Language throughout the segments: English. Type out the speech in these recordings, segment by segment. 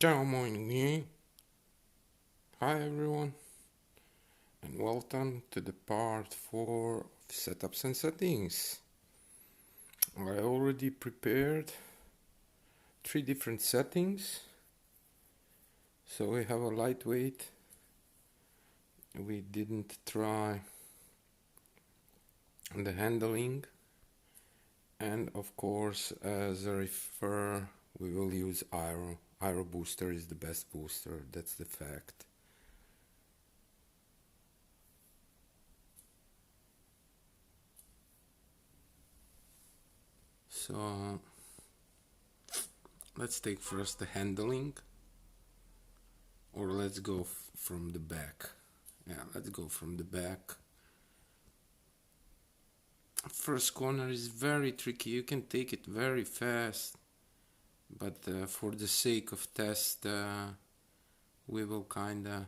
Ciao morning. Hi everyone and welcome to the part 4 of setups and settings. I already prepared 3 different settings. So we have a lightweight. We didn't try the handling, and of course as a refer we will use Aero. Aero booster is the best booster, that's the fact. So let's take first the handling, or let's go from the back. Yeah, let's go from the back. First corner is very tricky, you can take it very fast, but for the sake of test we will kinda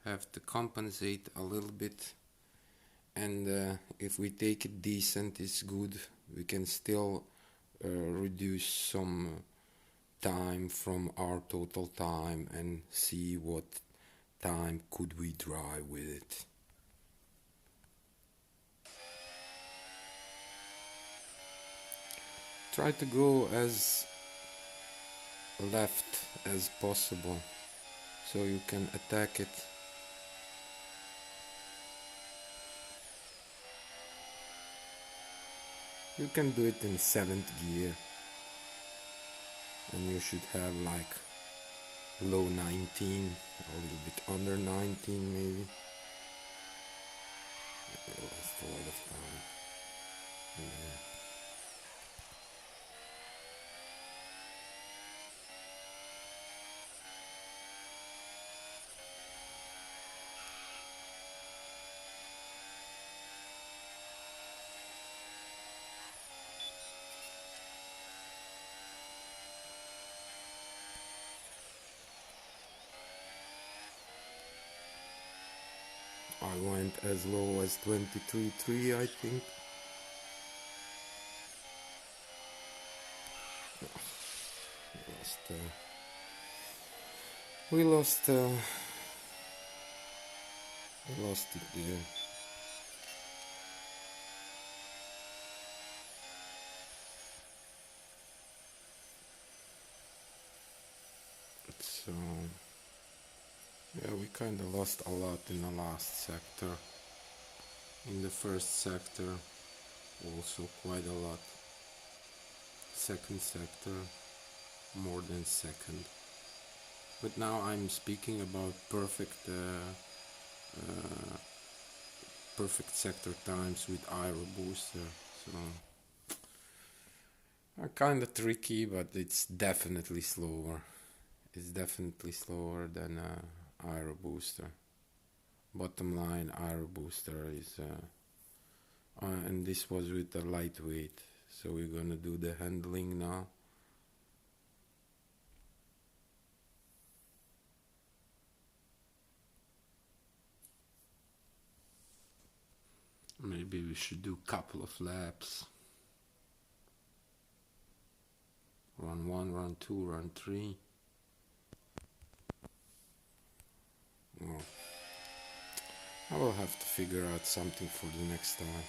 have to compensate a little bit, and if we take it decent, it's good. We can still reduce some time from our total time and see what time could we drive with it. Try to go as left as possible so you can attack it. You can do it in 7th gear and you should have like low 19, a little bit under 19 maybe. That's a lot of time. Yeah. I went as low as 23.3, I think. Lost, we lost it there. So yeah, we kind of lost a lot in the last sector. In the first sector also quite a lot. Second sector more than second. But now I'm speaking about perfect sector times with Aero booster. So kinda tricky, but it's definitely slower. It's definitely slower than Aero booster. Bottom line, Aero booster is and this was with the lightweight. So we're gonna do the handling now. Maybe we should do a couple of laps. Run 1, run 2, run 3. Oh. I will have to figure out something for the next time.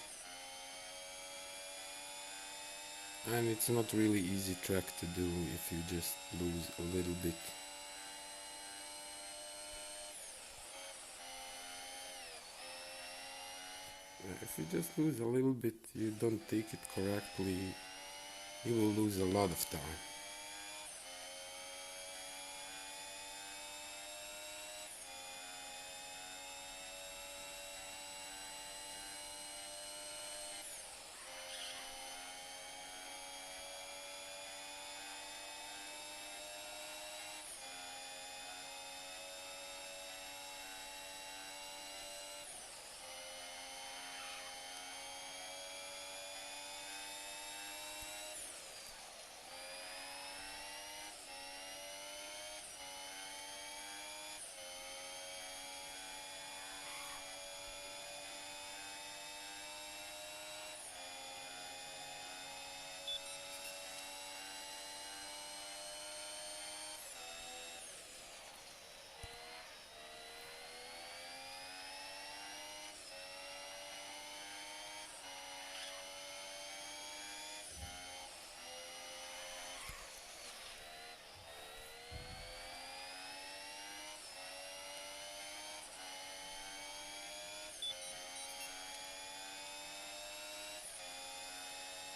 And it's not really easy track to do if you just lose a little bit. If you just lose a little bit, you don't take it correctly, you will lose a lot of time.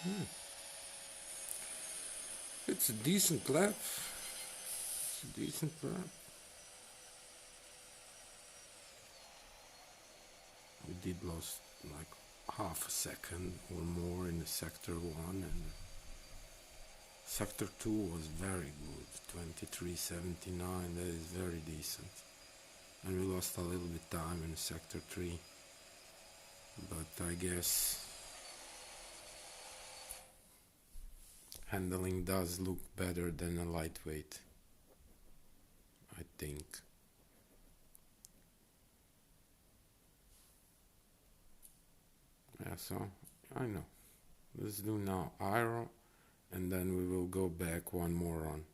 Hmm. It's a decent lap. It's a decent lap. We did lost like half a second or more in the sector 1, and sector 2 was very good, 23.79, that is very decent. And we lost a little bit time in sector 3, but I guess handling does look better than a lightweight, I think. Yeah, so I know. Let's do now Aero, and then we will go back one more run.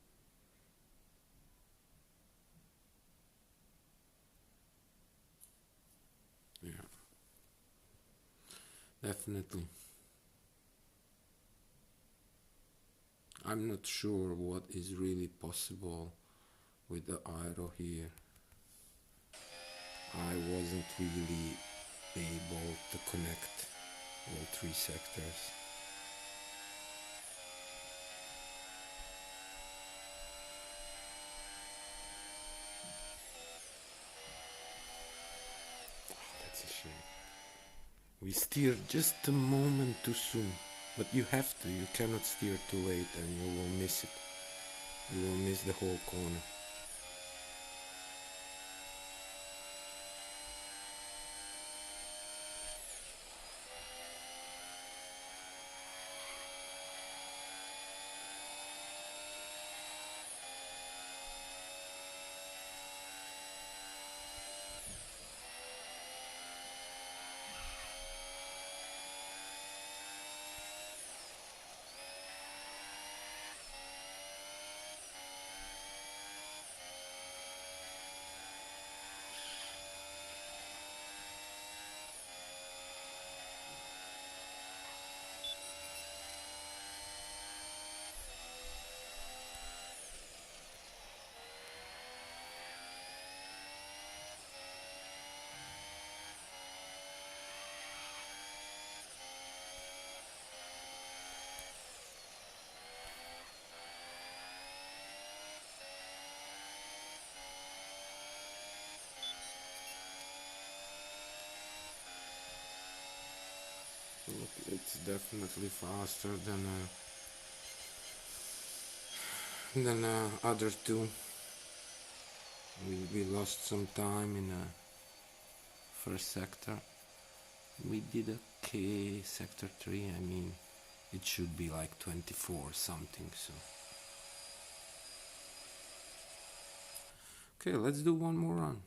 Yeah, definitely. I'm not sure what is really possible with the Aero here. I wasn't really able to connect all 3 sectors. That's a shame. We steered just a moment too soon. But you have to, you cannot steer too late and you will miss it. You will miss the whole corner. Look, it's definitely faster than other two. We lost some time in first sector. We did okay sector 3. I mean, it should be like 24 something, so. Okay, let's do one more run.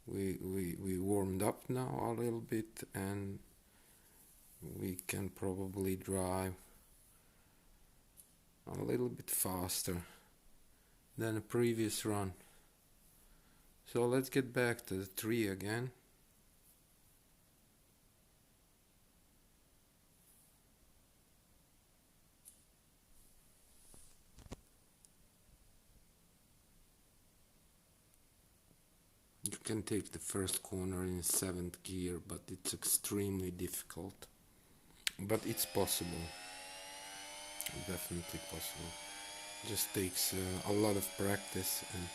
We warmed up now a little bit, and we can probably drive a little bit faster than a previous run. So let's get back to the 3 again. You can take the first corner in 7th gear, but it's extremely difficult. But it's possible. Definitely possible. Just takes a lot of practice and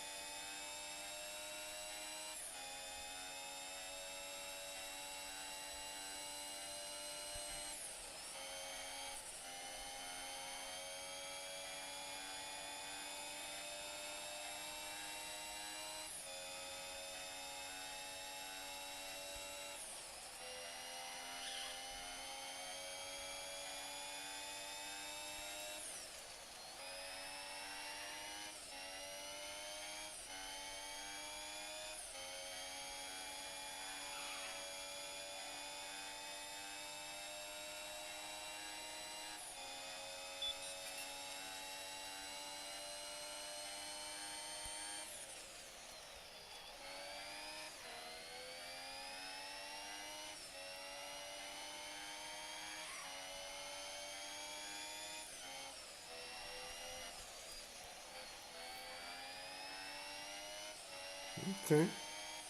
okay,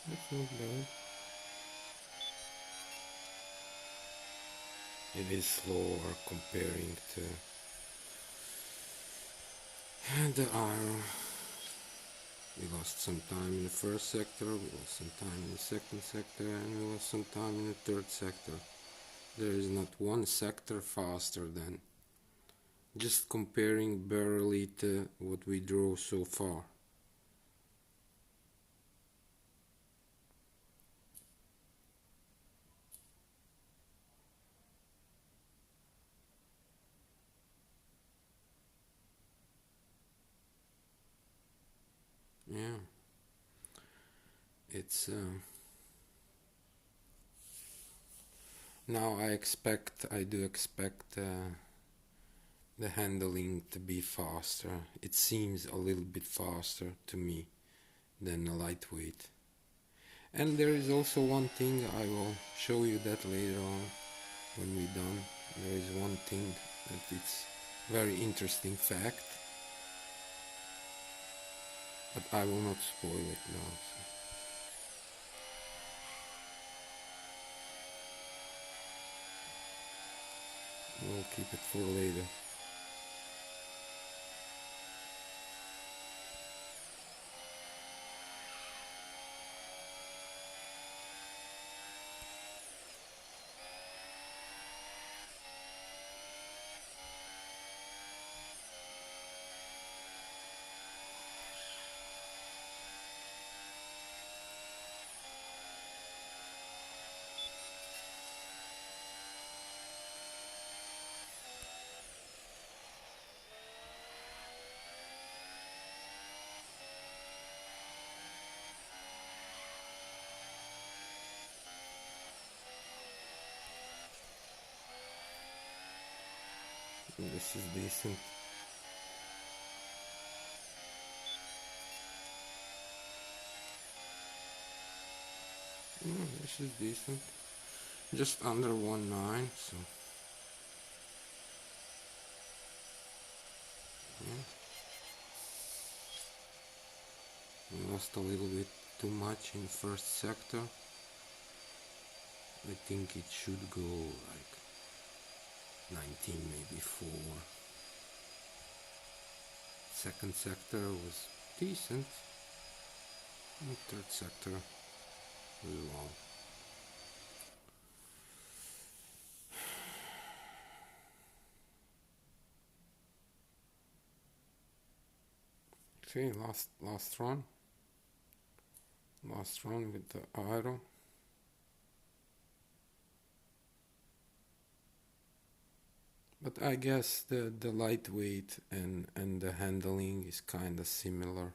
that's not bad. it is slower comparing to the Aero. We lost some time in the first sector, we lost some time in the second sector, and we lost some time in the third sector. There is not one sector faster than, just comparing barely to what we drove so far. Yeah, it's now I do expect the handling to be faster. It seems a little bit faster to me than a lightweight. And there is also one thing, I will show you that later on when we're done. There is one thing that it's very interesting fact, but I will not spoil it now. So we'll keep it for later. This is decent. This is decent. Just under 1.9, so yeah. We lost a little bit too much in first sector. I think it should go like 19, maybe 4. Second sector was decent. And third sector was long. Okay, last run. Last run with the Aero. But I guess the lightweight and the handling is kind of similar.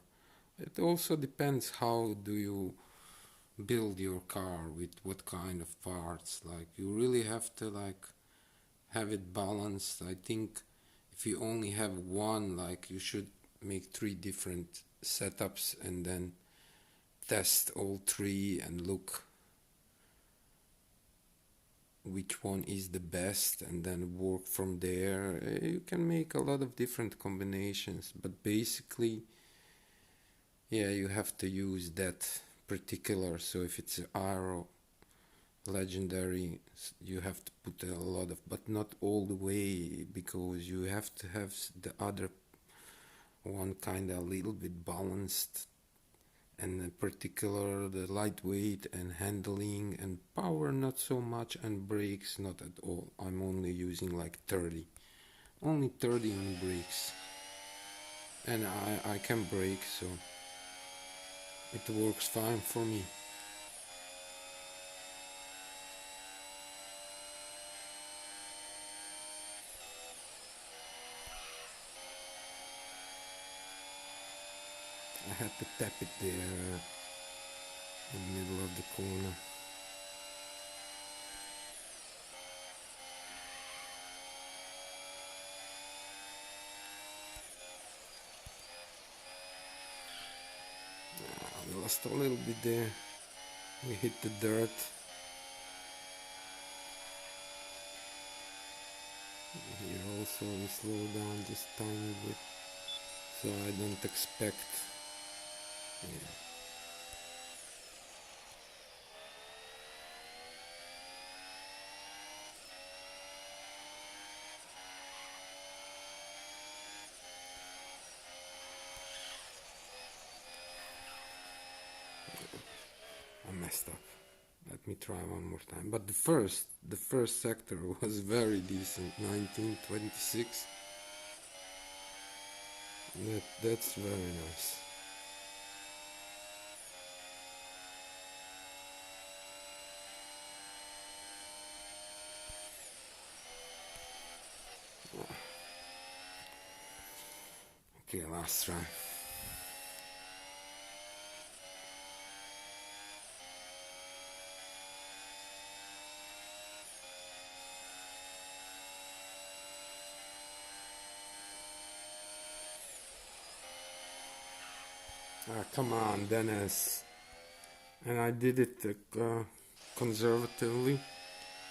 It also depends how do you build your car, with what kind of parts. Like, you really have to like have it balanced. I think if you only have one, like, you should make 3 different setups and then test all 3 and look which one is the best and then work from there. You can make a lot of different combinations, but basically, yeah, you have to use that particular. So if it's an Aero legendary, you have to put a lot of, but not all the way, because you have to have the other one kind of a little bit balanced, and in particular the lightweight and handling and power not so much, and brakes not at all. I'm only using like 30, only 30 on brakes, and I can brake, so it works fine for me. I had to tap it there in the middle of the corner. We lost a little bit there. We hit the dirt. Here also we slow down just tiny bit, so I don't expect. Yeah. I messed up. Let me try one more time. But the first sector was very decent. 1926. That's very nice. Okay, last try. Come on, Dennis. And I did it conservatively,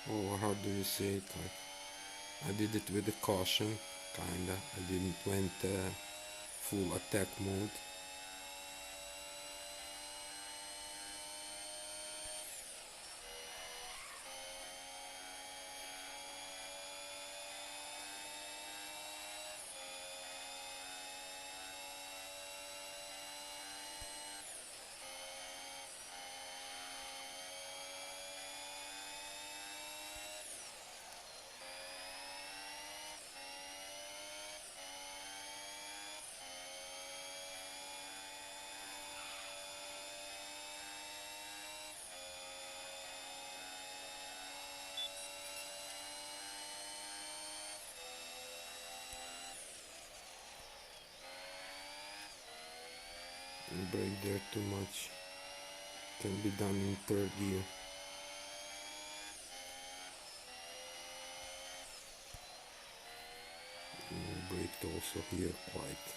or how do you say it? Like, I did it with a caution, kinda. I didn't went full attack mode. Brake there too much. Can be done in third gear. Braked also here quite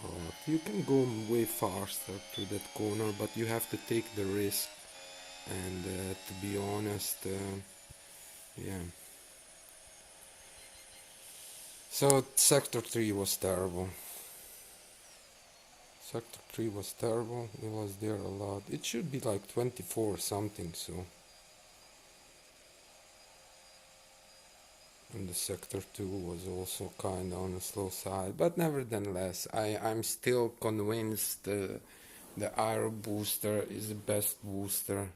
a lot. You can go way faster through that corner, but you have to take the risk. And to be honest, yeah. So sector 3 was terrible. Sector 3 was terrible. It was there a lot. It should be like 24 or something, so. And the sector 2 was also kind of on the slow side. But nevertheless, I'm still convinced the Aero booster is the best booster.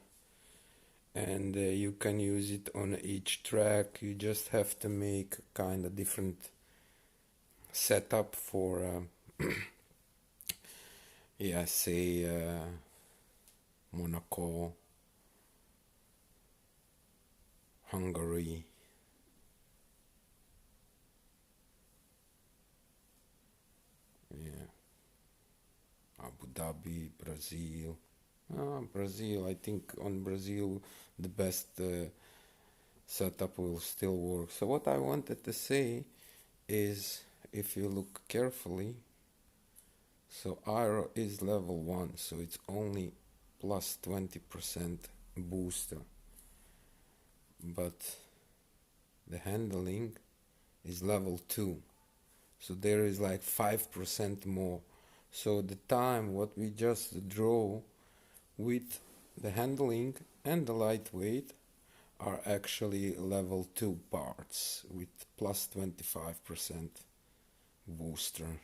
And you can use it on each track. You just have to make kind of different setup for yeah, say Monaco, Hungary, yeah, Abu Dhabi, Brazil. Brazil, I think on Brazil the best setup will still work. So what I wanted to say is, if you look carefully, so Aero is level 1, so it's only plus 20% booster, but the handling is level 2, so there is like 5% more. So the time what we just draw with the handling and the lightweight are actually level 2 parts with plus 25% booster.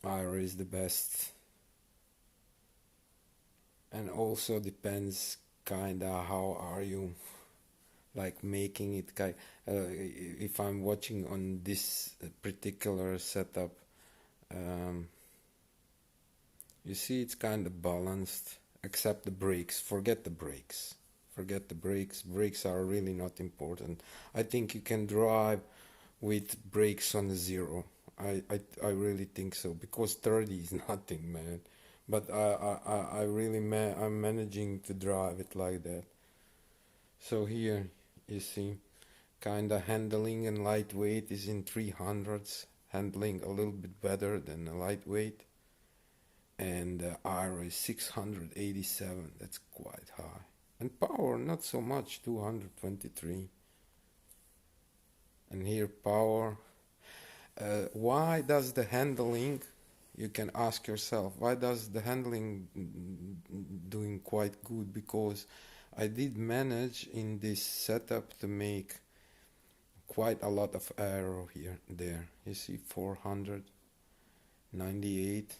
Aero is the best, and also depends kinda how are you like making it. If I'm watching on this particular setup, you see it's kind of balanced, except the brakes. Forget the brakes. Forget the brakes. Brakes are really not important. I think you can drive with brakes on 0. I really think so, because 30 is nothing, man. But I really I'm managing to drive it like that. So here you see, kinda handling and lightweight is in 300s. Handling a little bit better than the lightweight. And Aero is 687. That's quite high. And power not so much, 223. And here power. Why does the handling, you can ask yourself, why does the handling doing quite good? Because I did manage in this setup to make quite a lot of aero here, there. You see 498,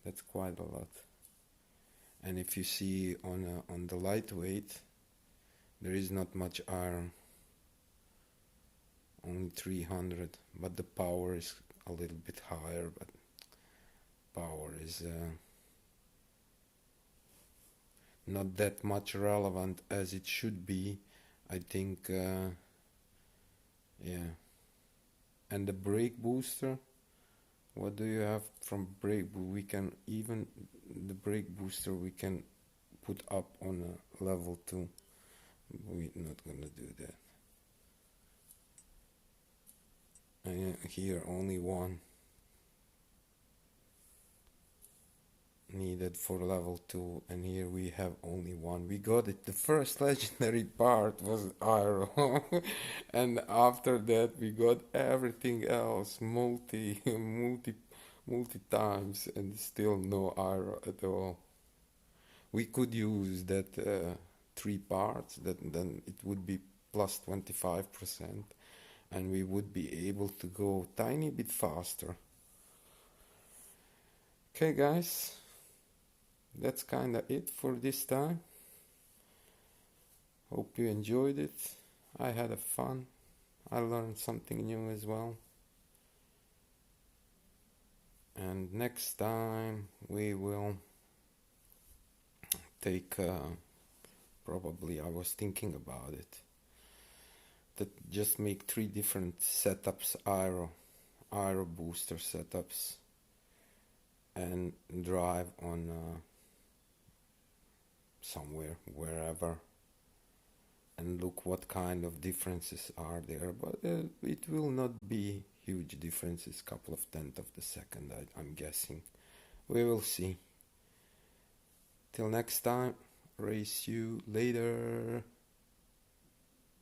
that's quite a lot. And if you see on the lightweight, there is not much iron, only 300, but the power is a little bit higher, but power is not that much relevant as it should be, I think. Yeah. And the brake booster, what do you have from brake? We can even the brake booster we can put up on a level 2. We're not gonna do that. And here only one needed for level 2, and here we have only one. We got it. The first legendary part was Aero, and after that we got everything else multi times, and still no Aero at all. We could use that 3 parts, then it would be plus 25%, and we would be able to go tiny bit faster. Okay guys, that's kinda it for this time. Hope you enjoyed it. I had a fun. I learned something new as well. And next time we will take probably I was thinking about it, that just make 3 different setups, aero booster setups, and drive on somewhere, wherever, and look what kind of differences are there. But it will not be huge differences, couple of tenths of the second, I'm guessing. We will see. Till next time, race you later.